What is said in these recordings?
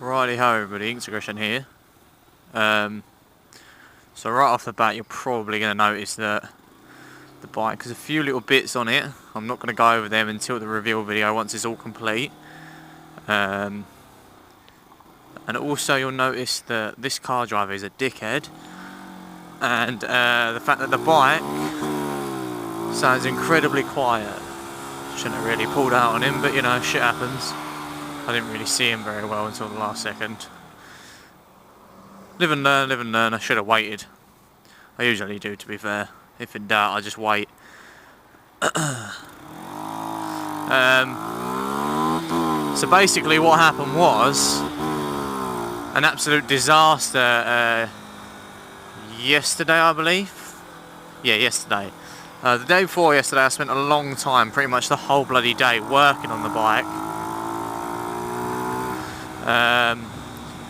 Righty ho everybody, Integration here. So right off the bat you're probably going to notice that the bike has a few little bits on it. I'm not going to go over them until the reveal video once it's all complete. And also you'll notice that this car driver is a dickhead, and the fact that the bike sounds incredibly quiet. Shouldn't have really pulled out on him, but you know, shit happens. I didn't really see him very well until the last second. Live and learn, live and learn. I should have waited. I usually do, to be fair. If in doubt, I just wait. So basically what happened was an absolute disaster yesterday, I believe. Yeah, yesterday. The day before yesterday I spent a long time, pretty much the whole bloody day, working on the bike.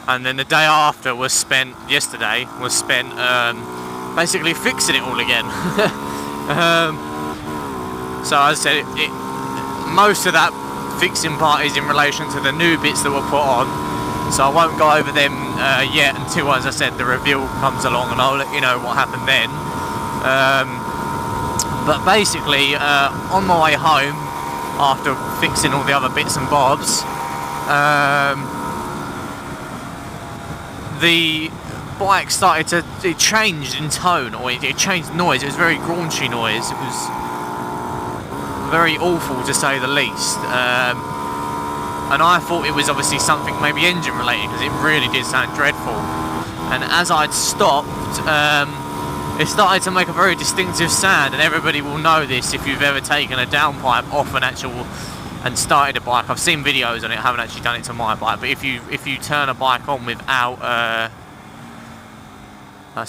And then the day after was spent, yesterday, basically fixing it all again. So as I said, most of that fixing part is in relation to the new bits that were put on. So I won't go over them yet until, as I said, the reveal comes along, and I'll let you know what happened then. But basically, on my way home, after fixing all the other bits and bobs, the bike started to, it changed in tone, or it changed noise. It was very raunchy noise. It was very awful, to say the least. And I thought it was obviously something maybe engine related, because it really did sound dreadful. And as I'd stopped, it started to make a very distinctive sound, and everybody will know this if you've ever taken a downpipe off an actual and started a bike. I've seen videos on it, haven't actually done it to my bike, but if you turn a bike on without I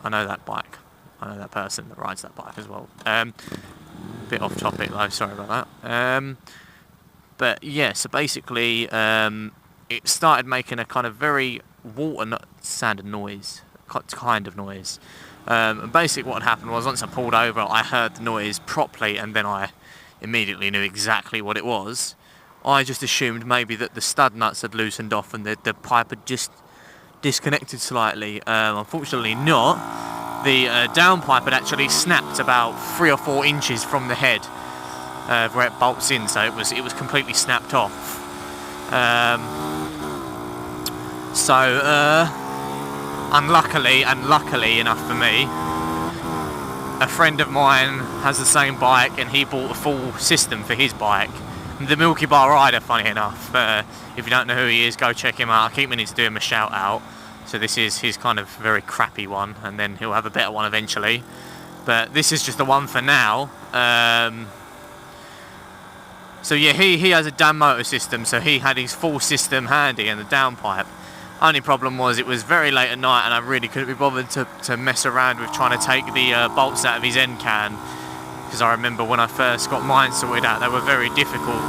know that bike. I know that person that rides that bike as well. Bit off topic though, sorry about that. But yeah, so basically it started making a kind of very water sounded noise, kind of noise. And basically what happened was, once I pulled over, I heard the noise properly, and then I immediately knew exactly what it was. I just assumed maybe that the stud nuts had loosened off and the pipe had just disconnected slightly. Unfortunately not. The downpipe had actually snapped about 3 or 4 inches from the head where it bolts in, so it was completely snapped off. Unluckily, and luckily enough for me, a friend of mine has the same bike, and he bought a full system for his bike. The Milky Bar Rider, funny enough. If you don't know who he is, go check him out. I keep meaning to do him a shout out. So this is his kind of very crappy one, and then he'll have a better one eventually. But this is just the one for now. So yeah, he has a damn motor system, so he had his full system handy and the downpipe. Only problem was it was very late at night, and I really couldn't be bothered to mess around with trying to take the bolts out of his end can, because I remember when I first got mine sorted out, they were very difficult.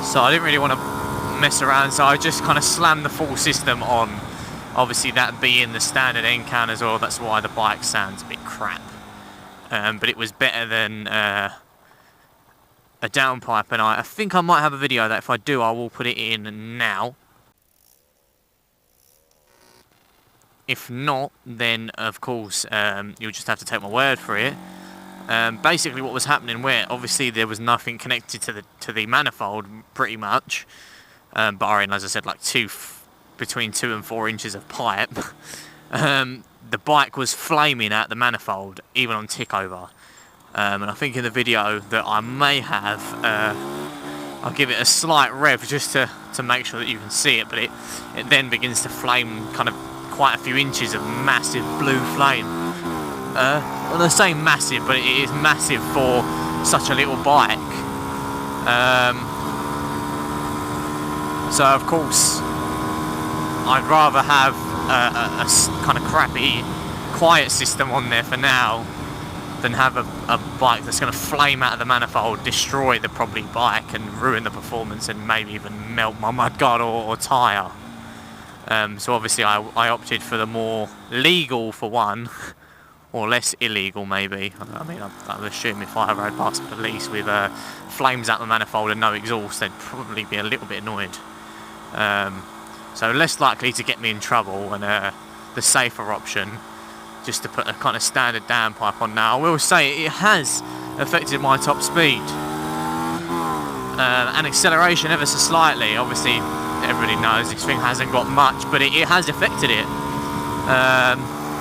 So I didn't really want to mess around, so I just kind of slammed the full system on. Obviously that being the standard end can as well, that's why the bike sounds a bit crap. But it was better than a downpipe, and I think I might have a video that if I do, I will put it in now. If not, then of course you'll just have to take my word for it. Basically what was happening, where obviously there was nothing connected to the manifold pretty much, barring, as I said, like between 2 and 4 inches of pipe, the bike was flaming at the manifold, even on tick over. And I think in the video that I may have, I'll give it a slight rev just to make sure that you can see it, but it then begins to flame kind of quite a few inches of massive blue flame. Well, I say massive, but it is massive for such a little bike. So of course I'd rather have a kind of crappy quiet system on there for now than have a bike that's going to flame out of the manifold, destroy the probably bike and ruin the performance, and maybe even melt my mudguard or tyre. So obviously I opted for the more legal, for one, or less illegal maybe. I mean, I'll assume if I rode past the police with flames out the manifold and no exhaust, they'd probably be a little bit annoyed. So less likely to get me in trouble, and the safer option, just to put a kind of standard downpipe on. Now I will say it has affected my top speed and acceleration ever so slightly. Obviously everybody knows this thing hasn't got much, but it has affected it,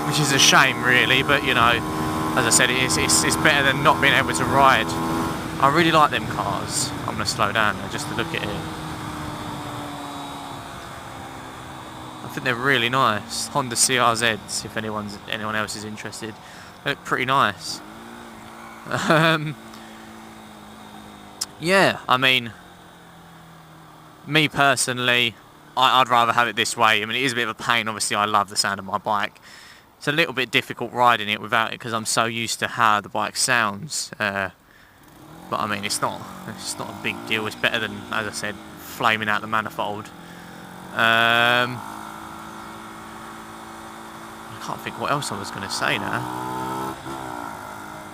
which is a shame really, but you know, as I said, it's better than not being able to ride. I really like them cars. I'm going to slow down now just to look at it. I think they're really nice. Honda CRZs, if anyone else is interested. They look pretty nice. Yeah, I mean, me personally, I'd rather have it this way. I mean, it is a bit of a pain. Obviously, I love the sound of my bike. It's a little bit difficult riding it without it because I'm so used to how the bike sounds. But I mean, it's not a big deal. It's better than, as I said, flaming out the manifold. I can't think what else I was going to say now.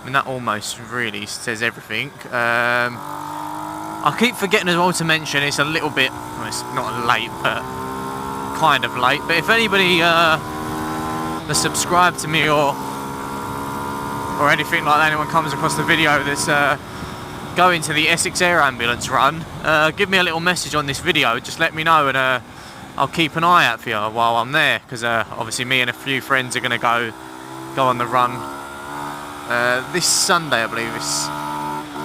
I mean, that almost really says everything. I keep forgetting as well to mention, it's a little bit, well, it's not late, but kind of late. But if anybody that's subscribed to me or anything like that, anyone comes across the video that's going to the Essex Air Ambulance run, give me a little message on this video. Just let me know, and I'll keep an eye out for you while I'm there, because obviously me and a few friends are going to go on the run this Sunday, I believe it's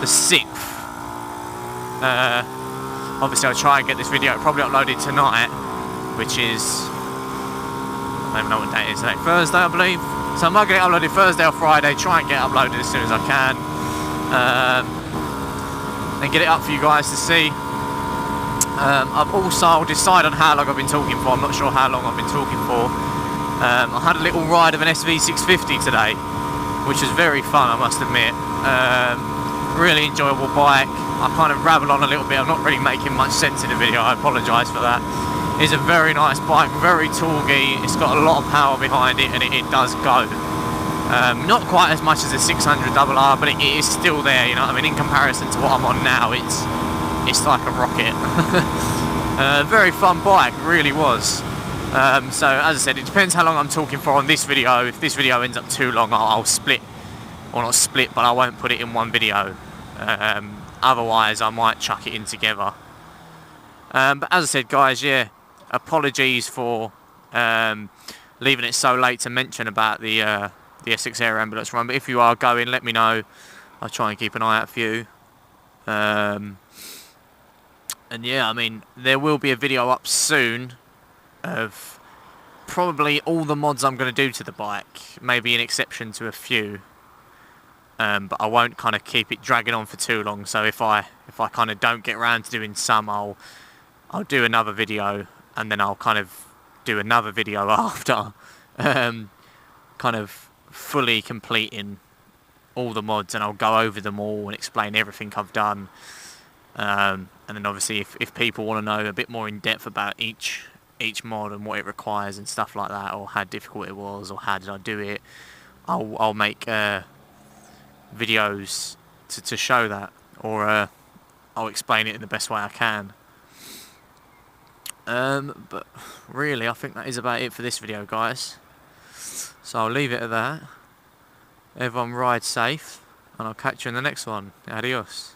the 6th. Obviously I'll try and get this video probably uploaded tonight, which is, I don't even know what day it is today, Thursday I believe. So I might get it uploaded Thursday or Friday, try and get it uploaded as soon as I can, and get it up for you guys to see. I've also decided on how long I've been talking for. I'm not sure how long I've been talking for. I had a little ride of an SV650 today, which was very fun, I must admit. Really enjoyable bike. I kind of rabble on a little bit. I'm not really making much sense in the video. I apologise for that. It's a very nice bike, very torquey. It's got a lot of power behind it, and it does go. Not quite as much as a 600RR, but it is still there. You know what I mean? In comparison to what I'm on now, it's like a rocket. Very fun bike, really was. So as I said, it depends how long I'm talking for on this video. If this video ends up too long, I'll split, or not split, but I won't put it in one video. Otherwise I might chuck it in together. But as I said, guys, yeah, apologies for leaving it so late to mention about the Essex Air Ambulance run, but if you are going, let me know. I'll try and keep an eye out for you. And yeah, I mean, there will be a video up soon of probably all the mods I'm going to do to the bike, maybe an exception to a few. But I won't kind of keep it dragging on for too long. So if I kind of don't get around to doing some, I'll do another video, and then I'll kind of do another video after, kind of fully completing all the mods, and I'll go over them all and explain everything I've done. And then obviously if people want to know a bit more in depth about each mod and what it requires and stuff like that, or how difficult it was, or how did I do it, I'll make videos to show that, or I'll explain it in the best way I can. But really, I think that is about it for this video, guys. So I'll leave it at that. Everyone ride safe, and I'll catch you in the next one. Adios.